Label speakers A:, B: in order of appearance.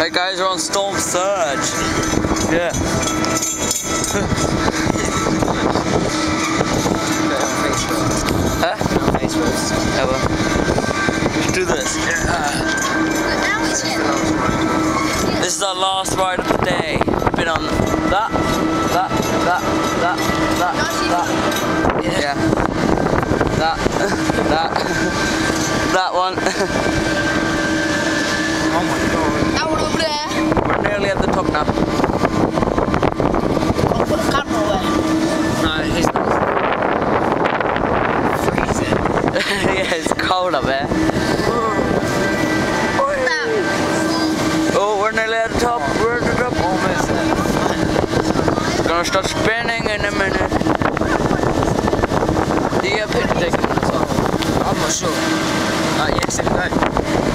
A: Right guys, we're on Storm Surge. Yeah. Huh? Ever. Let's do this. This is our last ride of the day. We've been on that. Yeah. That one.
B: Oh my god.
C: That one over there.
A: We're nearly at the top now.
C: I'll put the camera away.
B: No, he's not. Freezing.
A: Yeah, it's cold up there. Oh, we're nearly at the top. We're at the top.
B: Almost there.
A: Gonna start spinning in a minute. Do you have picture taken as well?
B: I'm not sure. Yes, it go.